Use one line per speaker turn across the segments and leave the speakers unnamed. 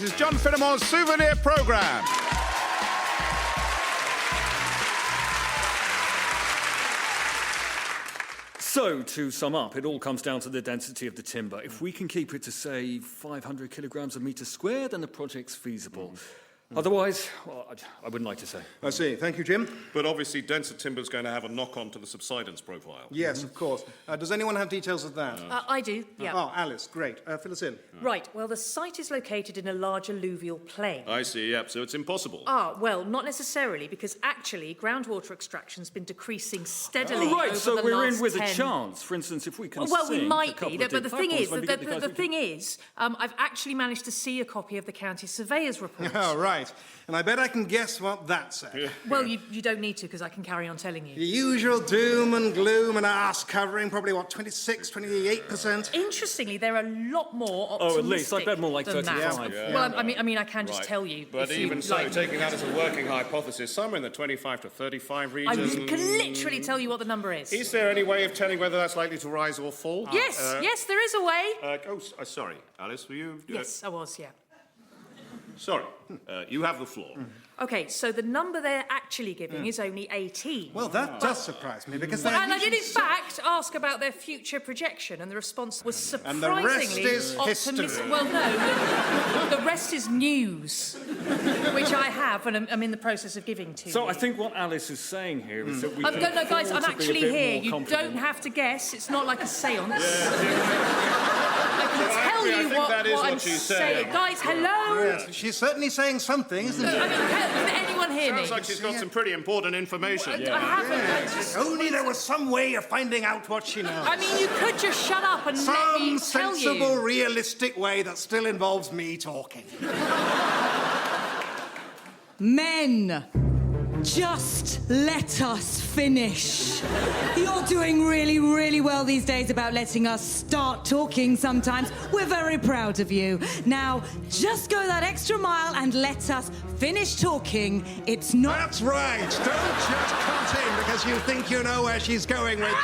This is John Finnemore's Souvenir programme.
So, to sum up, it all comes down to the density of the timber. If we can keep it to, say, 500 kilograms a metre square, then the project's feasible. Otherwise, well, I wouldn't like to say.
I see. Thank you, Jim.
But obviously, denser timber is going to have a knock-on to the subsidence profile.
Yes, of course. Does anyone have details of that?
I do, yeah.
Oh, Alice, great. Fill us in.
Right, well, the site is located in a large alluvial plain.
I see, yep, so it's impossible.
Well, not necessarily, because actually groundwater extraction's been decreasing steadily over
Right, so
the
we're
last
in with
10...
a chance. For instance, if we can
Well,
sing
we might
a couple
be,
of
but the thing is,
the
thing is, I've actually managed to see a copy of the county surveyor's report.
Oh, right. And I bet I can guess what that said.
Yeah.
Well, you don't need to, because I can carry on telling you.
The usual doom and gloom and arse covering, probably, 26, 28%?
Interestingly, there are a lot more optimistic
at least. I bet more like
than
35.
that.
Yeah.
Well, I mean, I can just tell you.
But
if you
even so,
like.
taking that as a working hypothesis, somewhere in the 25 to 35 region...
I can literally tell you what the number is.
Is there any way of telling whether that's likely to rise or fall?
Yes, yes, there is a way.
Sorry, Alice, were you...
Yes, I was, yeah.
Sorry, you have the floor.
OK, so the number they're actually giving is only 18.
Well, that does surprise me, because they're
And I did, in
usually
fact, ask about their future projection, and the response was
And the rest
surprisingly
is
optimistic.
history.
Well, no, the rest is news, which I have, and I'm in the process of giving to you.
So I think what Alice is saying here is that we can
No, guys, I'm
afford to be a
actually
bit
here.
more
You
confident.
don't have to guess. It's not like a séance. I can
Well,
tell
actually, I
you
think that is
what
what
I'm
she's
saying.
saying.
Guys, hello?
Yes, she's certainly saying something, isn't she?
I mean, can anyone hear me?
Sounds like she's got some pretty important information.
I haven't. I just...
Only there was some way of finding out what she knows.
I mean, you could just shut up and let me
Some
tell
sensible,
you.
realistic way that still involves me talking.
Men, just let us finish. You're doing really, really well these days about letting us start talking sometimes. We're very proud of you. Now, just go that extra mile and let us finish talking. It's not...
That's right. Don't just cut in because you think you know where she's going with it.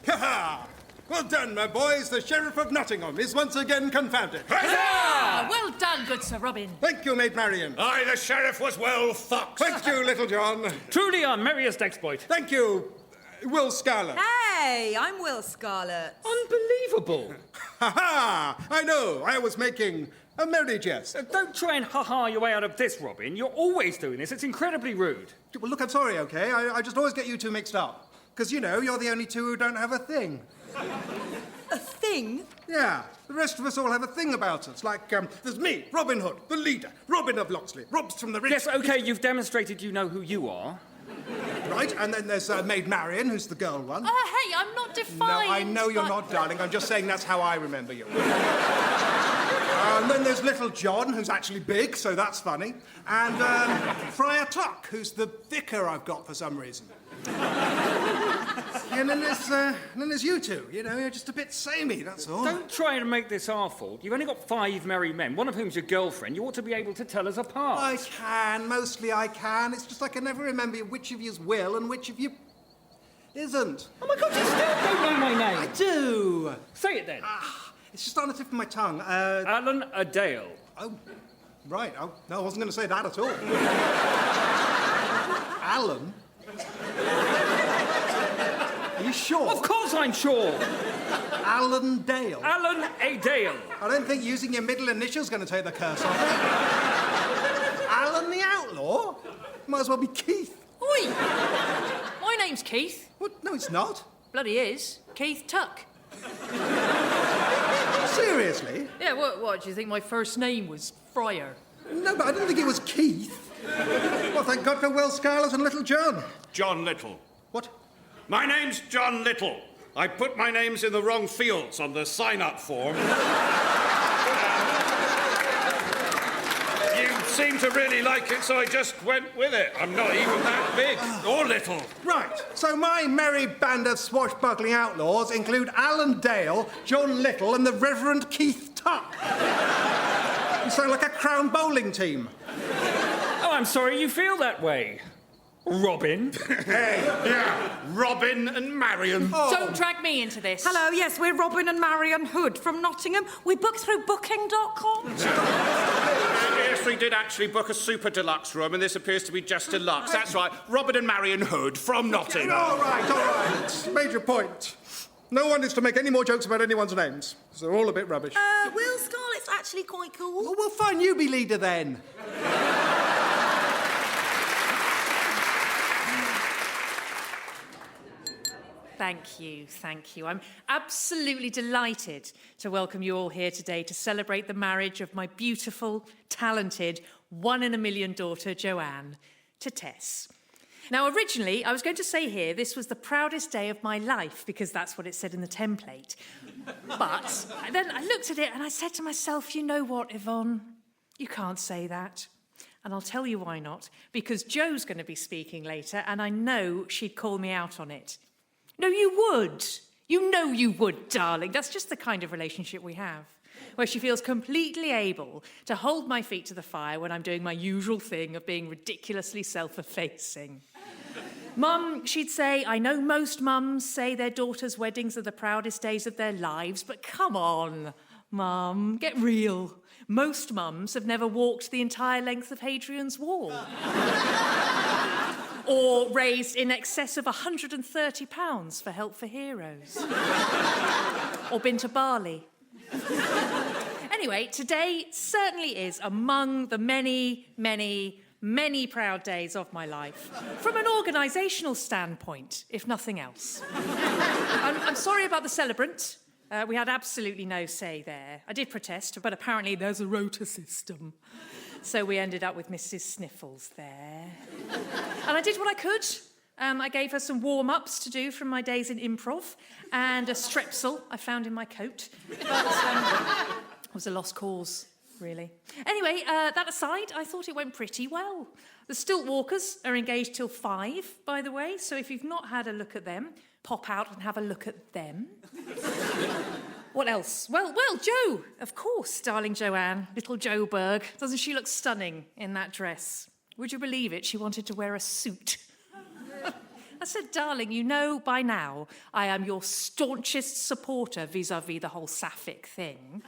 Ha-ha! Well done, my boys. The Sheriff of Nottingham is once again confounded.
Well done, good Sir Robin.
Thank you, Maid Marian.
Aye, the sheriff was well foxed.
Thank you, Little John.
Truly our merriest exploit.
Thank you, Will Scarlet.
Hey, I'm Will Scarlet.
Unbelievable.
Ha-ha! I know. I was making a merry jest.
Don't try and ha-ha your way out of this, Robin. You're always doing this. It's incredibly rude.
Well, look, I'm sorry, OK? I just always get you two mixed up. Because, you know, you're the only two who don't have a thing.
A thing?
Yeah, the rest of us all have a thing about us. Like, there's me, Robin Hood, the leader, Robin of Locksley, Robs from the rich...
Yes, OK, you've demonstrated you know who you are.
Right, and then there's Maid Marian, who's the girl one.
Hey, I'm not
No,
defined.
I know you're
but-
not, darling. I'm just saying that's how I remember you. And then there's Little John, who's actually big, so that's funny. And Friar Tuck, who's the vicar I've got for some reason. And then there's you two. You know, you're just a bit samey, that's all.
Don't try and make this our fault. You've only got 5 merry men, one of whom's your girlfriend. You ought to be able to tell us apart.
I can, mostly I can. It's just I can never remember which of you's Will and which of you isn't.
Oh, my God, you still don't know my name.
I do.
Say it then.
It's just on the tip of my tongue.
Alan Adale.
Oh, right. Oh, no, I wasn't going to say that at all. Alan? Are you sure?
Of course I'm sure.
Alan Dale.
Alan Adale.
I don't think using your middle initial's going to take the curse off it. Alan the Outlaw? Might as well be Keith.
Oi! My name's Keith.
What? No, it's not.
Bloody is. Keith Tuck.
Seriously?
Yeah, what, do you think my first name was Friar?
No, but I didn't think it was Keith. Well, thank God for Will Scarlet and Little John.
John Little.
What?
My name's John Little. I put my names in the wrong fields on the sign-up form. You seem to really like it, so I just went with it. I'm not even that big or little.
Right, so my merry band of swashbuckling outlaws include Alan Dale, John Little, and the Reverend Keith Tuck. You sound like a Crown bowling team.
Oh, I'm sorry you feel that way, Robin.
Hey, yeah, Robin and Marion.
Don't drag me into this.
Hello, yes, we're Robin and Marion Hood from Nottingham. We book through booking.com.
Yes, we did actually book a super deluxe room, and this appears to be just deluxe. That's right, Robin and Marion Hood from Nottingham.
All right. Major point. No one is to make any more jokes about anyone's names, 'cause they're all a bit rubbish.
Will Scarlett's actually quite cool.
Well, we'll find you be leader then.
Thank you. I'm absolutely delighted to welcome you all here today to celebrate the marriage of my beautiful, talented, 1 in a million daughter, Joanne, to Tess. Now, originally, I was going to say here this was the proudest day of my life, because that's what it said in the template. But then I looked at it and I said to myself, you know what, Yvonne? You can't say that. And I'll tell you why not. Because Jo's going to be speaking later, and I know she'd call me out on it. No, you would. You know you would, darling. That's just the kind of relationship we have, where she feels completely able to hold my feet to the fire when I'm doing my usual thing of being ridiculously self-effacing. Mum, she'd say, I know most mums say their daughters' weddings are the proudest days of their lives, but come on, Mum, get real. Most mums have never walked the entire length of Hadrian's Wall. Or raised in excess of £130 for Help for Heroes. Or been to Bali. Anyway, today certainly is among the many, many, many proud days of my life, from an organisational standpoint, if nothing else. I'm sorry about the celebrant. We had absolutely no say there. I did protest, but apparently there's a rota system. So we ended up with Mrs. Sniffles there. And I did what I could. I gave her some warm-ups to do from my days in improv and a strepsil I found in my coat. But it was a lost cause, really. Anyway, that aside, I thought it went pretty well. The Stiltwalkers are engaged till 5, by the way, so if you've not had a look at them, pop out and have a look at them. What else? Well, Jo, of course, darling Joanne, little Jo Berg. Doesn't she look stunning in that dress? Would you believe it? She wanted to wear a suit. I said, darling, you know by now I am your staunchest supporter vis-à-vis the whole sapphic thing.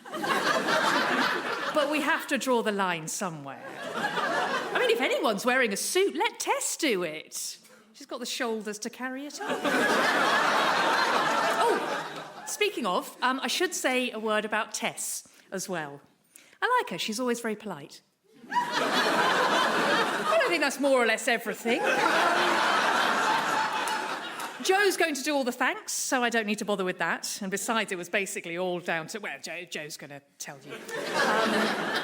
But we have to draw the line somewhere. I mean, if anyone's wearing a suit, let Tess do it. She's got the shoulders to carry it up. Oh, speaking of, I should say a word about Tess as well. I like her. She's always very polite. I don't think that's more or less everything. Jo's going to do all the thanks, so I don't need to bother with that. And besides, it was basically all down to... Well, Jo's going to tell you.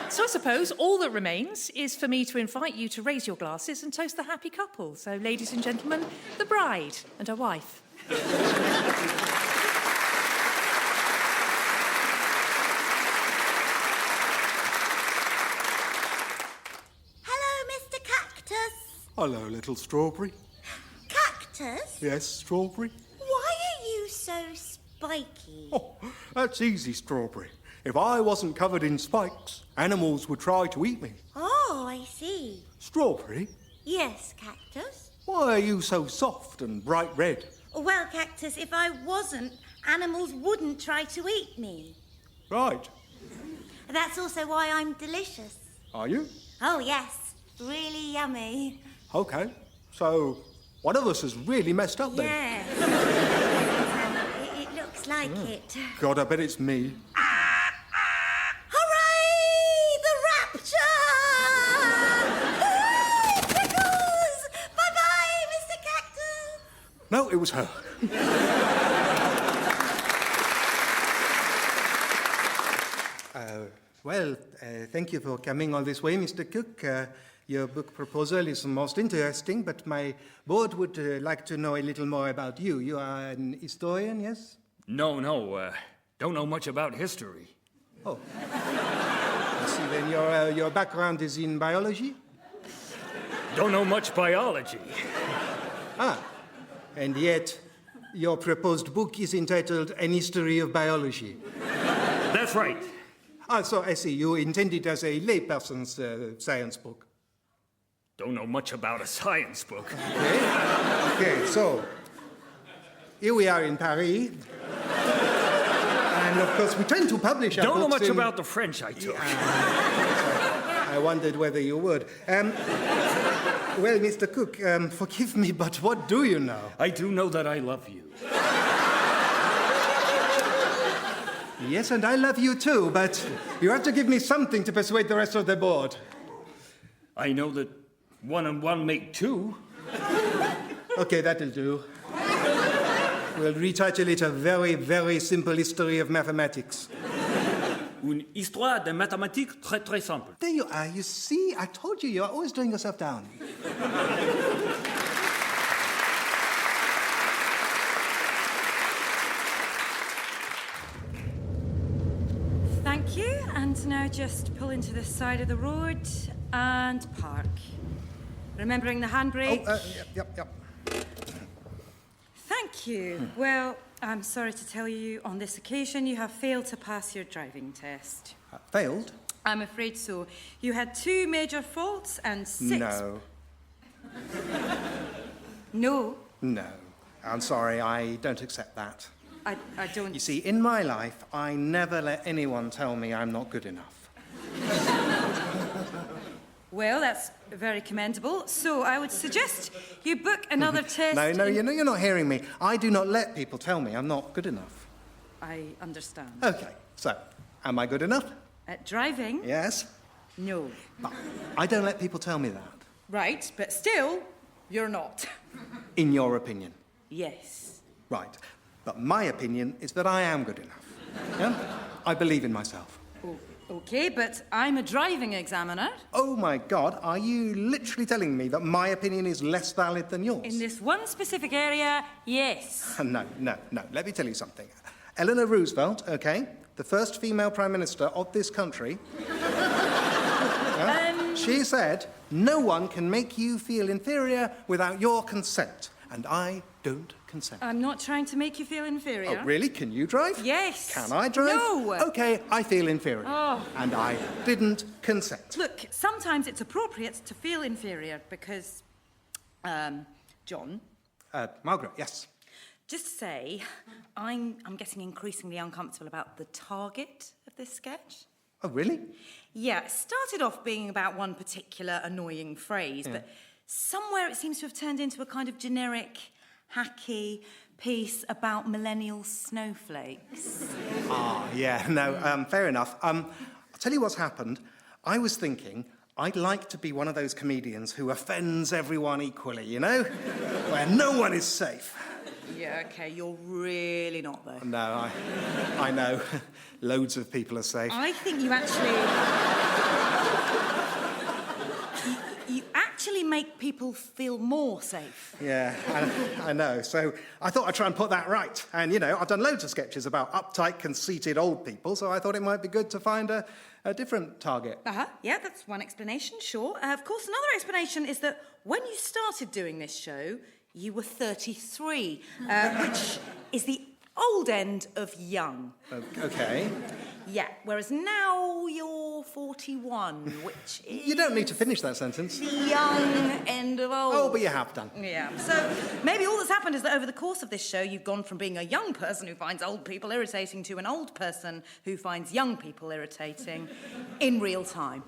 So I suppose all that remains is for me to invite you to raise your glasses and toast the happy couple. So, ladies and gentlemen, the bride and her wife.
Hello, Mr. Cactus.
Hello, little strawberry.
Cactus?
Yes, strawberry?
Why are you so spiky?
Oh, that's easy, strawberry. If I wasn't covered in spikes, animals would try to eat me.
Oh, I see.
Strawberry,
Yes, Cactus.
why are you so soft and bright red?
Well, Cactus, if I wasn't, animals wouldn't try to eat me.
Right.
That's also why I'm delicious.
Are you?
Oh, yes. Really yummy.
OK. So, one of us has really messed up then.
Yes. It looks like it.
God, I bet it's me.
Hooray! The rapture! Pickles! Bye-bye, Mr. Cactus!
No, it was her. Thank you for coming all this way, Mr. Cook. Your book proposal is most interesting, but my board would like to know a little more about you. You are an historian, yes?
No, don't know much about history.
Oh. I see, then your background is in biology?
Don't know much biology.
Ah, and yet your proposed book is entitled An History of Biology.
That's right.
Ah, so I see, you intend it as a layperson's science book.
Don't know much about a science book.
Okay, so here we are in Paris. And of course, we tend to publish our
Don't know
books
much
in...
about the French I took.
I wondered whether you would. Well, Mr. Cook, forgive me, but what do you know?
I do know that I love you.
Yes, and I love you too, but you have to give me something to persuade the rest of the board.
I know that 1 and 1 make 2.
Okay, that'll do. We'll retitle it A Very, Very Simple History of Mathematics.
Une histoire de mathématiques très très simple.
There you are. You see, I told you, you're always doing yourself down.
Thank you. And now just pull into the side of the road and park. Remembering the handbrake.
Yep.
Thank you. Well, I'm sorry to tell you, on this occasion, you have failed to pass your driving test.
Failed?
I'm afraid so. You had 2 major faults and 6...
No.
No?
No. I'm sorry, I don't accept that.
I don't...
You see, in my life, I never let anyone tell me I'm not good enough.
Well, that's very commendable. So I would suggest you book another test...
No, you're not hearing me. I do not let people tell me I'm not good enough.
I understand.
Okay, so, am I good enough?
At driving?
Yes.
No.
But I don't let people tell me that.
Right, but still, you're not.
In your opinion.
Yes.
Right. But my opinion is that I am good enough. Yeah? I believe in myself.
Oh, okay, but I'm a driving examiner.
Oh, my God, are you literally telling me that my opinion is less valid than yours?
In this one specific area, yes.
No. Let me tell you something. Eleanor Roosevelt, okay, the first female prime minister of this country, she said, no one can make you feel inferior without your consent. And I don't consent.
I'm not trying to make you feel inferior.
Oh, really? Can you drive?
Yes.
Can I drive?
No.
Okay, I feel inferior.
Oh.
And I didn't consent.
Look, sometimes it's appropriate to feel inferior because, John.
Margaret, yes.
Just say, I'm getting increasingly uncomfortable about the target of this sketch.
Oh, really?
Yeah, it started off being about one particular annoying phrase, but somewhere it seems to have turned into a kind of generic, hacky piece about millennial snowflakes.
Fair enough. I'll tell you what's happened. I was thinking I'd like to be one of those comedians who offends everyone equally, you know? Where no one is safe.
Yeah, okay, you're really not, though.
No, I know. Loads of people are safe.
I think you actually... you actually make people feel more safe.
Yeah, I know. So I thought I'd try and put that right. And, you know, I've done loads of sketches about uptight, conceited old people, so I thought it might be good to find a different target.
Yeah, that's one explanation, sure. Of course, another explanation is that when you started doing this show, you were 33, which is the old end of young.
Okay.
Yeah, whereas now you're 41, which is...
You don't need to finish that sentence.
the young end of old.
Oh, but you have done.
Yeah, so maybe all that's happened is that over the course of this show, you've gone from being a young person who finds old people irritating to an old person who finds young people irritating in real time.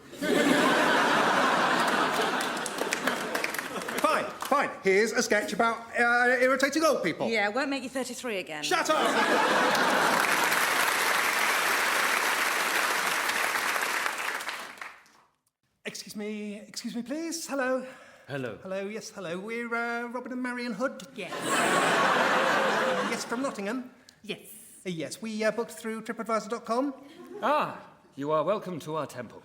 Fine. Here's a sketch about irritating old people.
Yeah, won't make you 33 again.
Shut up! Excuse me, please. Hello.
Hello.
Yes, hello. We're Robert and Marion Hood.
Yes.
Yes, from Nottingham.
Yes.
Yes, we booked through TripAdvisor.com.
Ah, you are welcome to our temple.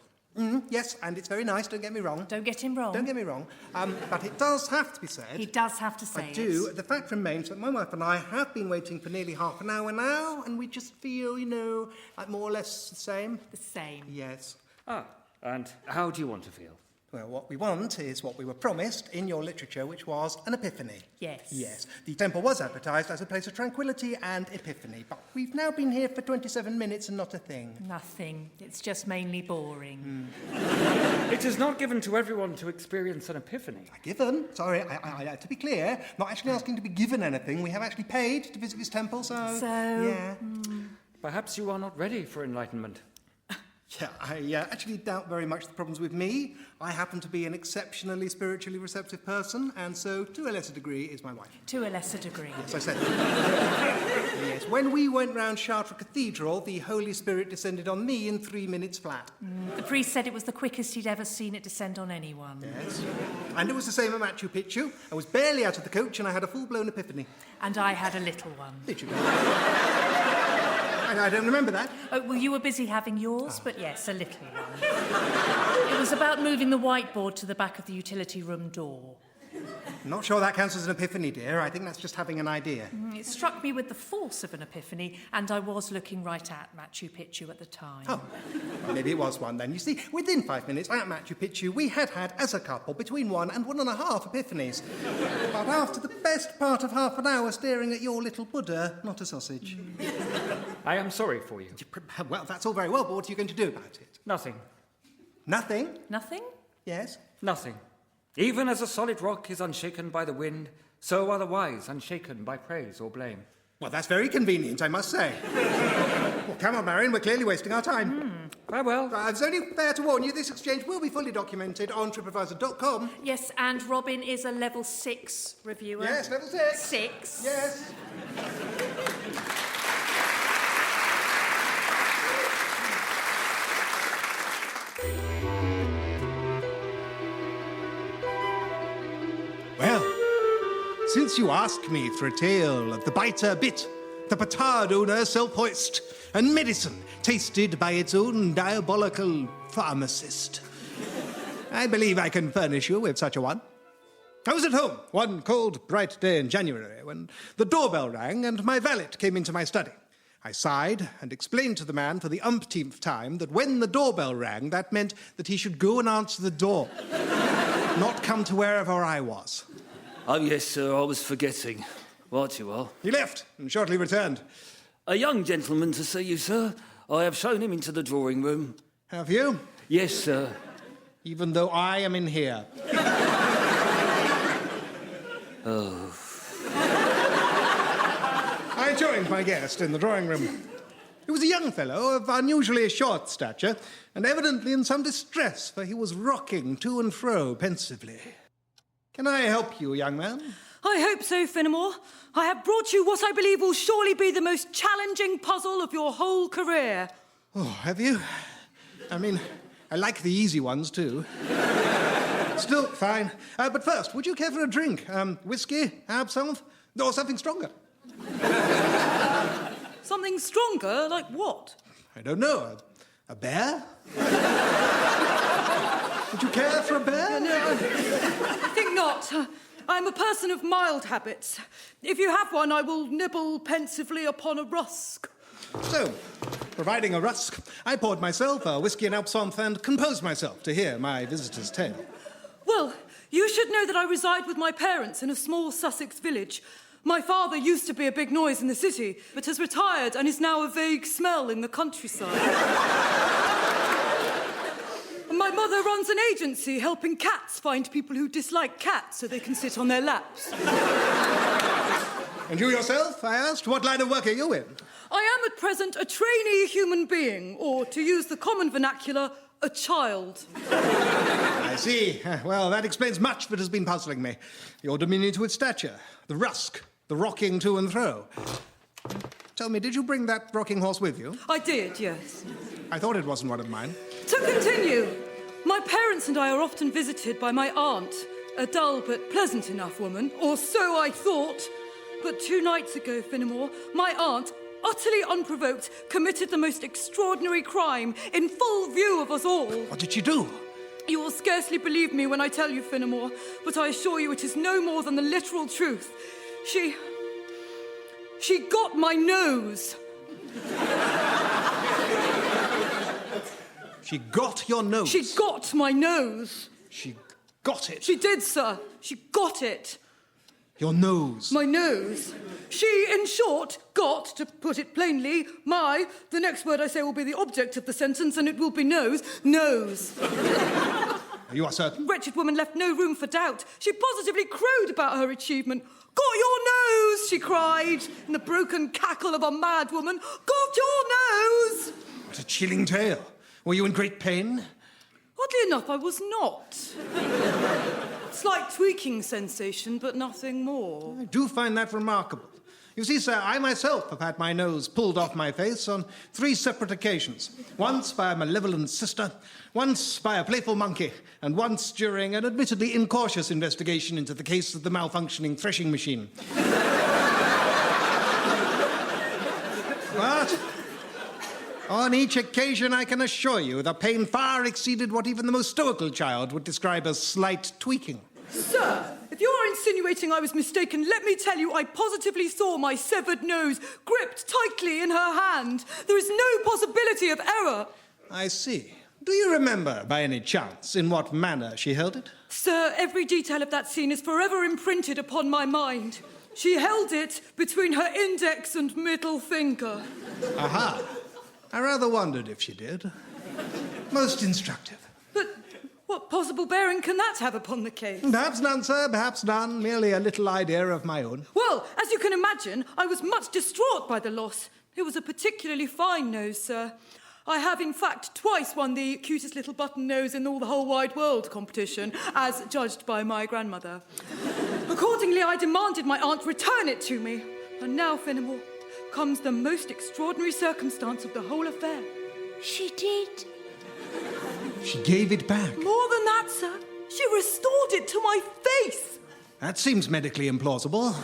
Yes, and it's very nice, don't get me wrong.
Don't get him wrong.
Don't get me wrong. But it does have to be said.
He does have to say
I do. The fact remains that my wife and I have been waiting for nearly half an hour now, and we just feel, you know, like more or less the same.
The same.
Yes.
Ah, and how do you want to feel?
Well, what we want is what we were promised in your literature, which was an epiphany.
Yes.
Yes. The temple was advertised as a place of tranquility and epiphany, but we've now been here for 27 minutes and not a thing.
Nothing. It's just mainly boring.
It is not given to everyone to experience an epiphany.
Given? Sorry, I to be clear, not actually asking to be given anything. We have actually paid to visit this temple, so... Yeah.
Perhaps you are not ready for enlightenment.
Yeah, I actually doubt very much the problem's with me. I happen to be an exceptionally spiritually receptive person, and so, to a lesser degree, is my wife.
To a lesser degree.
Yes, I said that. Yes, when we went round Chartres Cathedral, the Holy Spirit descended on me in 3 minutes flat.
The priest said it was the quickest he'd ever seen it descend on anyone.
Yes. And it was the same at Machu Picchu. I was barely out of the coach and I had a full-blown epiphany.
And I had a little one.
Did you? I don't remember that.
Oh, well, you were busy having yours, but yes, a little one. It was about moving the whiteboard to the back of the utility room door.
Not sure that counts as an epiphany, dear. I think that's just having an idea.
It struck me with the force of an epiphany, and I was looking right at Machu Picchu at the time.
Oh, well, maybe it was one then. You see, within 5 minutes at Machu Picchu, we had, as a couple, between 1 and 1.5 epiphanies. But after the best part of half an hour staring at your little Buddha, not a sausage.
I am sorry for you.
Well, that's all very well, but what are you going to do about it?
Nothing.
Nothing?
Nothing?
Yes?
Nothing. Even as a solid rock is unshaken by the wind, so are the wise unshaken by praise or blame.
Well, that's very convenient, I must say. Well, come on, Marion, we're clearly wasting our time.
Farewell.
It's only fair to warn you, this exchange will be fully documented on TripAdvisor.com.
Yes, and Robin is a level 6 reviewer.
Yes, level 6.
6?
Yes. Well, since you ask me for a tale of the biter bit, the petard owner self-hoist, and medicine tasted by its own diabolical pharmacist, I believe I can furnish you with such a one. I was at home one cold, bright day in January when the doorbell rang and my valet came into my study. I sighed and explained to the man for the umpteenth time that when the doorbell rang, that meant that he should go and answer the door, not come to wherever I was.
Oh, yes, sir, I was forgetting. Right you are.
He left and shortly returned.
A young gentleman to see you, sir. I have shown him into the drawing room.
Have you?
Yes, sir.
Even though I am in here.
Oh.
I joined my guest in the drawing room. He was a young fellow of unusually short stature and evidently in some distress, for he was rocking to and fro pensively. Can I help you, young man?
I hope so, Finnemore. I have brought you what I believe will surely be the most challenging puzzle of your whole career.
Oh, have you? I mean, I like the easy ones, too. Still, fine. But first, would you care for a drink? Whiskey, absinthe, or something stronger?
Something stronger? Like what?
I don't know. A bear? Would you care for a bear?
No, I think not. I'm a person of mild habits. If you have one, I will nibble pensively upon a rusk.
So, providing a rusk, I poured myself a whiskey and absinthe and composed myself to hear my visitor's tale.
Well, you should know that I reside with my parents in a small Sussex village. My father used to be a big noise in the city, but has retired and is now a vague smell in the countryside. My mother runs an agency helping cats find people who dislike cats so they can sit on their laps.
And you yourself, I asked, what line of work are you in?
I am at present a trainee human being, or to use the common vernacular, a child.
I see. Well, that explains much that has been puzzling me. Your diminutive stature, the rusk, the rocking to and fro. Tell me, did you bring that rocking horse with you?
I did, yes.
I thought it wasn't one of mine.
To continue, my parents and I are often visited by my aunt, a dull but pleasant enough woman, or so I thought. But 2 nights ago, Finnemore, my aunt, utterly unprovoked, committed the most extraordinary crime in full view of us all.
What did she do?
You will scarcely believe me when I tell you, Finnemore, but I assure you it is no more than the literal truth. She got my nose.
She got your nose?
She got my nose.
She got it.
She did, sir. She got it.
Your nose.
My nose. She, in short, got, to put it plainly, the next word I say will be the object of the sentence, and it will be nose.
You are certain?
Wretched woman left no room for doubt. She positively crowed about her achievement. Got your nose, she cried, in the broken cackle of a mad woman. Got your nose!
What a chilling tale. Were you in great pain?
Oddly enough, I was not. Slight tweaking sensation, but nothing more.
I do find that remarkable. You see, sir, I myself have had my nose pulled off my face on 3 separate occasions. Once by a malevolent sister, once by a playful monkey, and once during an admittedly incautious investigation into the case of the malfunctioning threshing machine. But on each occasion, I can assure you, the pain far exceeded what even the most stoical child would describe as slight tweaking.
Sir, if you are insinuating I was mistaken, let me tell you I positively saw my severed nose gripped tightly in her hand. There is no possibility of error.
I see. Do you remember, by any chance, in what manner she held it?
Sir, every detail of that scene is forever imprinted upon my mind. She held it between her index and middle finger.
Aha. I rather wondered if she did. Most instructive.
But what possible bearing can that have upon the case?
Perhaps none, sir, perhaps none. Merely a little idea of my own.
Well, as you can imagine, I was much distraught by the loss. It was a particularly fine nose, sir. I have, in fact, twice won the cutest little button nose in all the whole wide world competition, as judged by my grandmother. Accordingly, I demanded my aunt return it to me. And now, Finnemore, comes the most extraordinary circumstance of the whole affair.
She did.
She gave it back.
More than that, sir. She restored it to my face.
That seems medically implausible.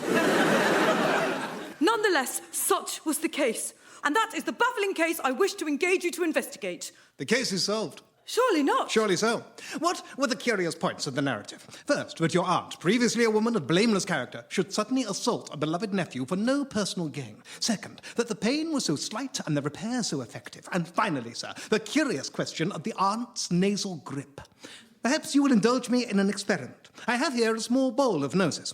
Nonetheless, such was the case. And that is the baffling case I wish to engage you to investigate.
The case is solved.
Surely not.
Surely so. What were the curious points of the narrative? First, that your aunt, previously a woman of blameless character, should suddenly assault a beloved nephew for no personal gain. Second, that the pain was so slight and the repair so effective. And finally, sir, the curious question of the aunt's nasal grip. Perhaps you will indulge me in an experiment. I have here a small bowl of noses.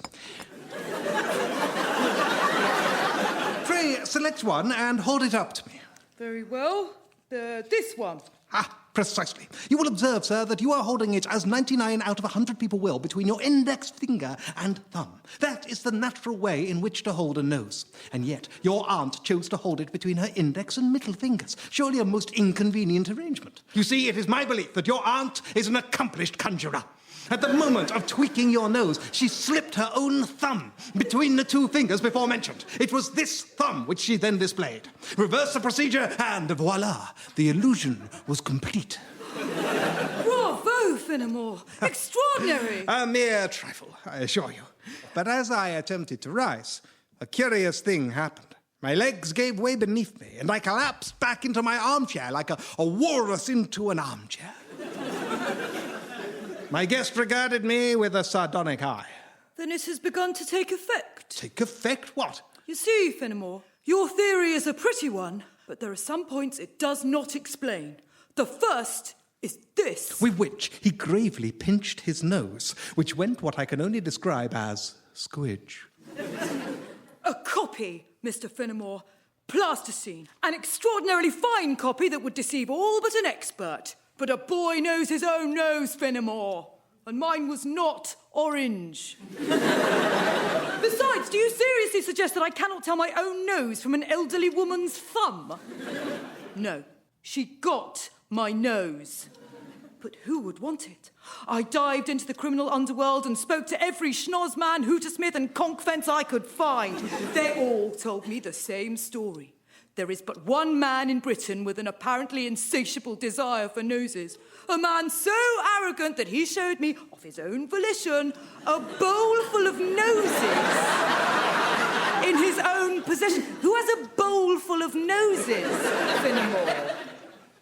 Pray, select one and hold it up to me.
Very well. This one.
Ah, precisely. You will observe, sir, that you are holding it as 99 out of 100 people will between your index finger and thumb. That is the natural way in which to hold a nose. And yet, your aunt chose to hold it between her index and middle fingers. Surely a most inconvenient arrangement. You see, it is my belief that your aunt is an accomplished conjurer. At the moment of tweaking your nose, she slipped her own thumb between the 2 fingers before mentioned. It was this thumb which she then displayed. Reverse the procedure, and voila, the illusion was complete.
Bravo, Finnemore. Extraordinary.
A mere trifle, I assure you. But as I attempted to rise, a curious thing happened. My legs gave way beneath me, and I collapsed back into my armchair like a walrus into an armchair. My guest regarded me with a sardonic eye.
Then it has begun to take effect.
Take effect? What?
You see, Finnemore, your theory is a pretty one, but there are some points it does not explain. The first is this.
With which he gravely pinched his nose, which went what I can only describe as squidge.
A copy, Mr. Finnemore. Plasticine. An extraordinarily fine copy that would deceive all but an expert. But a boy knows his own nose, Finnemore. And mine was not orange. Besides, do you seriously suggest that I cannot tell my own nose from an elderly woman's thumb? No. She got my nose. But who would want it? I dived into the criminal underworld and spoke to every schnozman, hootersmith and conk-fence I could find. They all told me the same story. There is but one man in Britain with an apparently insatiable desire for noses. A man so arrogant that he showed me, of his own volition, a bowl full of noses in his own possession. Who has a bowl full of noses, Finnemore?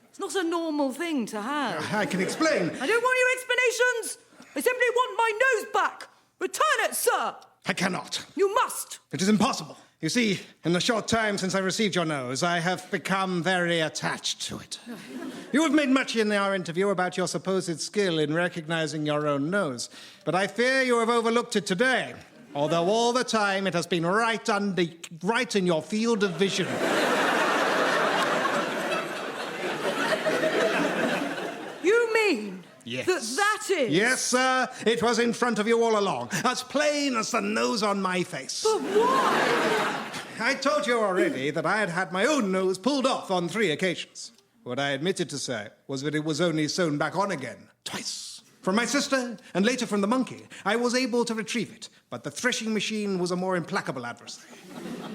It's not a normal thing to have.
I can explain.
I don't want your explanations. I simply want my nose back. Return it, sir.
I cannot.
You must.
It is impossible. You see, in the short time since I received your nose, I have become very attached to it. You have made much in our interview about your supposed skill in recognizing your own nose, but I fear you have overlooked it today, although all the time it has been right in your field of vision.
You mean
Yes.
that is?
Yes, sir. It was in front of you all along, as plain as the nose on my face.
But why?
I told you already that I had had my own nose pulled off on 3 occasions. What I admitted to say was that it was only sewn back on again, twice. From my sister, and later from the monkey, I was able to retrieve it, but the threshing machine was a more implacable adversary.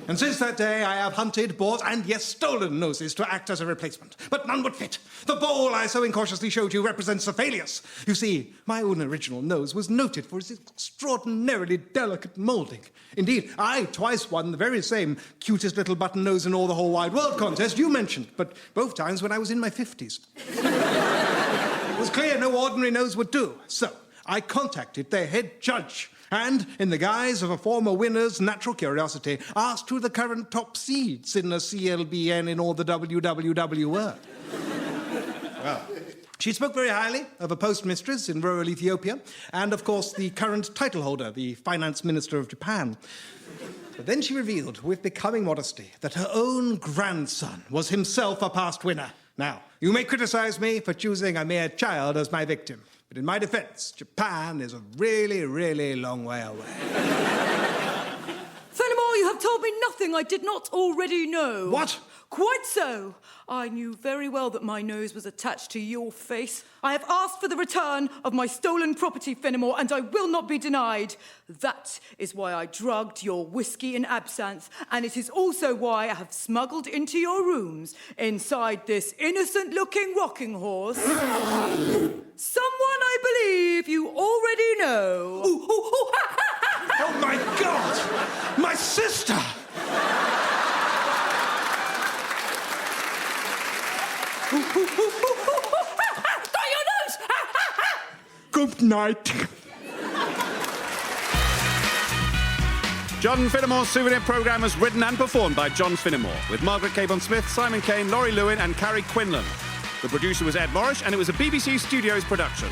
And since that day, I have hunted, bought, and yes, stolen noses to act as a replacement. But none would fit. The bowl I so incautiously showed you represents Cephalius. You see, my own original nose was noted for its extraordinarily delicate moulding. Indeed, I twice won the very same cutest little button nose in all the whole wide world contest you mentioned, but both times when I was in my 50s. It was clear no ordinary nose would do, so I contacted their head judge and, in the guise of a former winner's natural curiosity, asked who the current top seeds in the CLBN in all the WWW were. Well, she spoke very highly of a postmistress in rural Ethiopia and, of course, the current title holder, the finance minister of Japan. But then she revealed, with becoming modesty, that her own grandson was himself a past winner. Now, you may criticize me for choosing a mere child as my victim, but in my defense, Japan is a really, really long way away.
Finnemore, you have told me nothing I did not already know.
What?
Quite so. I knew very well that my nose was attached to your face. I have asked for the return of my stolen property, Finnemore, and I will not be denied. That is why I drugged your whiskey and absinthe, and it is also why I have smuggled into your rooms, inside this innocent-looking rocking horse, someone I believe you already know.
Oh, my God! My sister!
Got your nose!
Good night.
John Finnemore's Souvenir programme was written and performed by John Finnemore, with Margaret Cabourn-Smith, Simon Kane, Lawry, Lewin and Carrie, Quinlan. The producer was Ed Morrish, and it was a BBC Studios production.